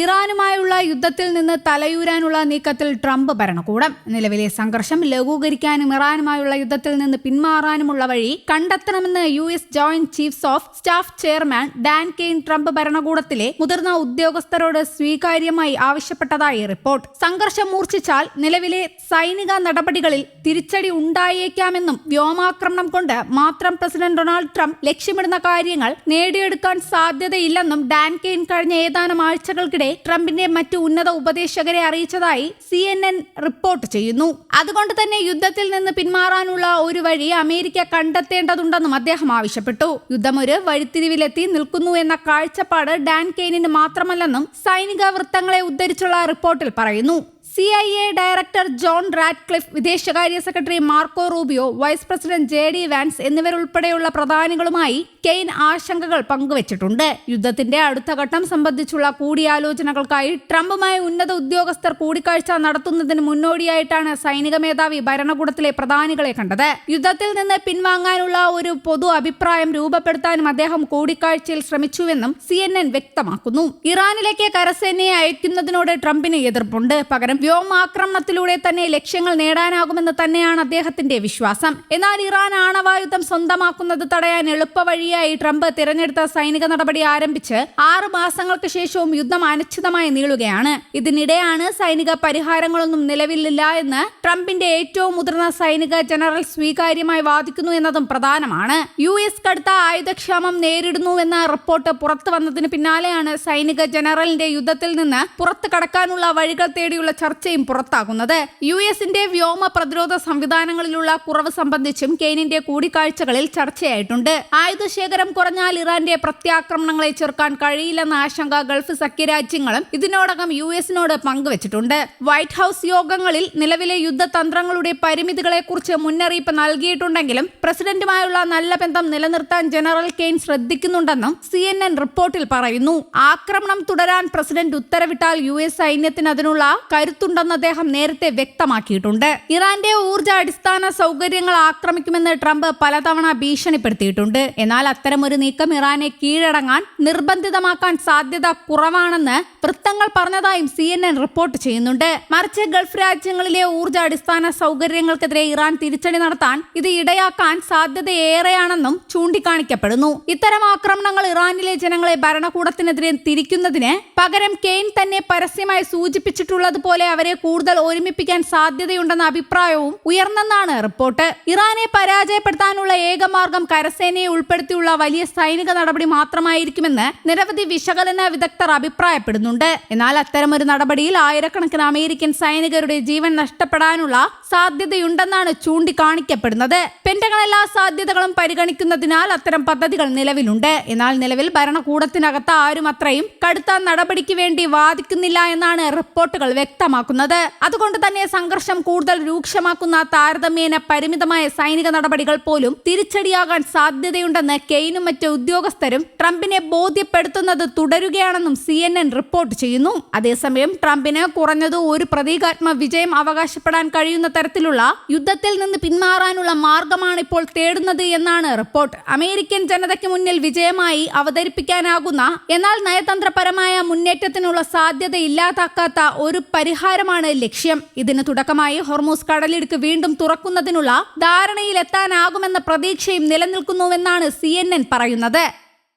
ഇറാനുമായുള്ള യുദ്ധത്തിൽ നിന്ന് തലയൂരാനുള്ള നീക്കത്തിൽ ട്രംപ് ഭരണകൂടം. നിലവിലെ സംഘർഷം ലഘൂകരിക്കാനും ഇറാനുമായുള്ള യുദ്ധത്തിൽ നിന്ന് പിന്മാറാനുമുള്ള വഴി കണ്ടെത്തണമെന്ന് US joint chiefs of staff chairman Dan Caine Trump ഭരണകൂടത്തിലെ മുതിർന്ന ഉദ്യോഗസ്ഥരോട് സ്വീകാര്യമായി ആവശ്യപ്പെട്ടതായി റിപ്പോർട്ട്. സംഘർഷം മൂർച്ഛിച്ചാൽ നിലവിലെ സൈനിക നടപടികളിൽ തിരിച്ചടി ഉണ്ടായേക്കാമെന്നും വ്യോമാക്രമണം കൊണ്ട് മാത്രം പ്രസിഡന്റ് ഡൊണാൾഡ് ട്രംപ് ലക്ഷ്യമിടുന്ന കാര്യങ്ങൾ നേടിയെടുക്കാൻ സാധ്യതയില്ലെന്നും ഡാൻ കെയ്ൻ കഴിഞ്ഞ ഏതാനും ആഴ്ചകൾക്കിടെ ട്രംപിന്റെ മറ്റു ഉന്നത ഉപദേശകരെ അറിയിച്ചതായി CNN റിപ്പോർട്ട് ചെയ്യുന്നു. അതുകൊണ്ട് തന്നെ യുദ്ധത്തിൽ നിന്ന് പിന്മാറാനുള്ള ഒരു വഴി അമേരിക്ക കണ്ടെത്തേണ്ടതുണ്ടെന്നും അദ്ദേഹം ആവശ്യപ്പെട്ടു. യുദ്ധം ഒരു വഴിത്തിരിവിലെത്തി നിൽക്കുന്നു എന്ന കാഴ്ചപ്പാട് ഡാൻ കെയ്നിന് മാത്രമല്ലെന്നും സൈനിക വൃത്തങ്ങളെ ഉദ്ധരിച്ചുള്ള റിപ്പോർട്ടിൽ പറയുന്നു. CIA ഡയറക്ടർ ജോൺ റാറ്റ്ക്ലിഫ്, വിദേശകാര്യ secretary Marco Rubio, vice president JD Vance എന്നിവരുൾപ്പെടെയുള്ള പ്രധാനികളുമായി കെയ്ൻ ആശങ്കകൾ പങ്കുവച്ചിട്ടുണ്ട്. യുദ്ധത്തിന്റെ അടുത്ത ഘട്ടം സംബന്ധിച്ചുള്ള കൂടിയാലോചനകൾക്കായി ട്രംപുമായി ഉന്നത ഉദ്യോഗസ്ഥർ കൂടിക്കാഴ്ച നടത്തുന്നതിന് മുന്നോടിയായിട്ടാണ് സൈനിക മേധാവി ഭരണകൂടത്തിലെ പ്രധാനികളെ കണ്ടത്. യുദ്ധത്തിൽ നിന്ന് പിൻവാങ്ങാനുള്ള ഒരു പൊതു അഭിപ്രായം രൂപപ്പെടുത്താനും അദ്ദേഹം കൂടിക്കാഴ്ചയിൽ ശ്രമിച്ചുവെന്നും CNN വ്യക്തമാക്കുന്നു. ഇറാനിലേക്ക് കരസേനയെ അയക്കുന്നതിനോട് ട്രംപിന് എതിർപ്പുണ്ട്. പകരം വ്യോമാക്രമണത്തിലൂടെ തന്നെ ലക്ഷ്യങ്ങൾ നേടാനാകുമെന്ന് തന്നെയാണ് അദ്ദേഹത്തിന്റെ വിശ്വാസം. എന്നാൽ ഇറാൻ ആണവായുധം സ്വന്തമാക്കുന്നത് തടയാൻ എളുപ്പവഴിയായി ട്രംപ് തിരഞ്ഞെടുത്ത സൈനിക നടപടി ആരംഭിച്ച് 6 മാസങ്ങൾക്ക് ശേഷവും യുദ്ധം അനിശ്ചിതമായി നീളുകയാണ്. ഇതിനിടെയാണ് സൈനിക പരിഹാരങ്ങളൊന്നും നിലവിലില്ല എന്ന് ട്രംപിന്റെ ഏറ്റവും മുതിർന്ന സൈനിക ജനറൽ സ്വീകാര്യമായി വാദിക്കുന്നു എന്നതും പ്രധാനമാണ്. US കടുത്ത ആയുധക്ഷാമം നേരിടുന്നുവെന്ന റിപ്പോർട്ട് പുറത്തു വന്നതിന് പിന്നാലെയാണ് സൈനിക ജനറലിന്റെ യുദ്ധത്തിൽ നിന്ന് പുറത്തു കടക്കാനുള്ള വഴികൾ തേടിയുള്ള ചർച്ചയും പുറത്താകുന്നത്. US-ന്റെ വ്യോമ പ്രതിരോധ സംവിധാനങ്ങളിലുള്ള കുറവ് സംബന്ധിച്ചും കെയ്നിന്റെ കൂടിക്കാഴ്ചകളിൽ ചർച്ചയായിട്ടുണ്ട്. ആയുധശേഖരം കുറഞ്ഞാൽ ഇറാന്റെ പ്രത്യാക്രമണങ്ങളെ ചെറുക്കാൻ കഴിയില്ലെന്ന ആശങ്ക ഗൾഫ് സഖ്യരാജ്യങ്ങളും ഇതിനോടകം US-നോട് പങ്കുവച്ചിട്ടുണ്ട്. വൈറ്റ് ഹൌസ് യോഗങ്ങളിൽ നിലവിലെ യുദ്ധതന്ത്രങ്ങളുടെ പരിമിതികളെക്കുറിച്ച് മുന്നറിയിപ്പ് നൽകിയിട്ടുണ്ടെങ്കിലും പ്രസിഡന്റുമായുള്ള നല്ല ബന്ധം നിലനിർത്താൻ ജനറൽ കെയ്ൻ ശ്രദ്ധിക്കുന്നുണ്ടെന്നും CNN റിപ്പോർട്ടിൽ പറയുന്നു. ആക്രമണം തുടരാൻ പ്രസിഡന്റ് ഉത്തരവിട്ടാൽ US സൈന്യത്തിന് അതിനുള്ള കരുത്തുണ്ടെന്ന് അദ്ദേഹം നേരത്തെ വ്യക്തമാക്കിയിട്ടുണ്ട്. ഇറാന്റെ ഊർജ്ജ അടിസ്ഥാന സൗകര്യങ്ങൾ ആക്രമിക്കുമെന്ന് ട്രംപ് പലതവണ ഭീഷണിപ്പെടുത്തിയിട്ടുണ്ട്. എന്നാൽ അത്തരമൊരു നീക്കം ഇറാനെ കീഴടങ്ങാൻ നിർബന്ധിതമാക്കാൻ സാധ്യത കുറവാണെന്ന് വൃത്തങ്ങൾ പറഞ്ഞതായും CNN റിപ്പോർട്ട് ചെയ്യുന്നുണ്ട്. മറിച്ച് ഗൾഫ് രാജ്യങ്ങളിലെ ഊർജ്ജ അടിസ്ഥാന സൗകര്യങ്ങൾക്കെതിരെ ഇറാൻ തിരിച്ചടി നടത്താൻ ഇത് ഇടയാക്കാൻ സാധ്യതയേറെയാണെന്നും ചൂണ്ടിക്കാണിക്കപ്പെടുന്നു. ഇത്തരം ആക്രമണങ്ങൾ ഇറാനിലെ ജനങ്ങളെ ഭരണകൂടത്തിനെതിരെ തിരിക്കുന്നതിന് പകരം കെയ്ൻ തന്നെ പരസ്യമായി സൂചിപ്പിച്ചിട്ടുള്ളതുപോലെ അവരെ കൂടുതൽ ഒരുമിപ്പിക്കാൻ സാധ്യതയുണ്ടെന്ന അഭിപ്രായവും ഉയർന്നെന്നാണ് റിപ്പോർട്ട്. ഇറാനെ പരാജയപ്പെടുത്താനുള്ള ഏക മാർഗം കരസേനയെ ഉൾപ്പെടുത്തിയുള്ള വലിയ സൈനിക നടപടി മാത്രമായിരിക്കുമെന്ന് നിരവധി വിശകലന വിദഗ്ധർ അഭിപ്രായപ്പെടുന്നുണ്ട്. എന്നാൽ അത്തരമൊരു നടപടിയിൽ ആയിരക്കണക്കിന് അമേരിക്കൻ സൈനികരുടെ ജീവൻ നഷ്ടപ്പെടാനുള്ള സാധ്യതയുണ്ടെന്നാണ് ചൂണ്ടിക്കാണിക്കപ്പെടുന്നത്. പെന്റഗൺ എല്ലാ സാധ്യതകളും പരിഗണിക്കുന്നതിനാൽ അത്തരം പദ്ധതികൾ നിലവിലുണ്ട്. എന്നാൽ നിലവിൽ ഭരണകൂടത്തിനകത്ത് ആരും അത്രയും കടുത്ത നടപടിക്ക് വേണ്ടി വാദിക്കുന്നില്ല എന്നാണ് റിപ്പോർട്ടുകൾ വ്യക്തമാക്കുന്നത്. അതുകൊണ്ട് തന്നെ സംഘർഷം കൂടുതൽ രൂക്ഷമാക്കുന്ന താരതമ്യേന പരിമിതമായ സൈനിക നടപടികൾ പോലും തിരിച്ചടിയാകാൻ സാധ്യതയുണ്ടെന്ന് കെയ്നും മറ്റ് ഉദ്യോഗസ്ഥരും ട്രംപിനെ ബോധ്യപ്പെടുത്തുന്നത് തുടരുകയാണെന്നും CNN റിപ്പോർട്ട് ചെയ്യുന്നു. അതേസമയം ട്രംപിന് കുറഞ്ഞത് ഒരു പ്രതീകാത്മക വിജയം അവകാശപ്പെടാൻ കഴിയുന്ന തരത്തിലുള്ള യുദ്ധത്തിൽ നിന്ന് പിന്മാറാനുള്ള മാർഗമാണ് ഇപ്പോൾ തേടുന്നത് എന്നാണ് റിപ്പോർട്ട്. അമേരിക്കൻ ജനതയ്ക്ക് മുന്നിൽ വിജയമായി അവതരിപ്പിക്കാനാകുന്ന എന്നാൽ നയതന്ത്രപരമായ മുന്നേറ്റത്തിനുള്ള സാധ്യത ഇല്ലാതാക്കാത്ത ഒരു പരിഹാരമാണ് ലക്ഷ്യം. ഇതിന് തുടക്കമായി ഹോർമൂസ് കടലിടുക്ക് വീണ്ടും തുറക്കുന്നതിനുള്ള ധാരണയിലെത്താനാകുമെന്ന പ്രതീക്ഷയും നിലനിൽക്കുന്നുവെന്നാണ് CNN പറയുന്നത്.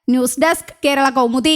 News desk, Kerala Kaumudi.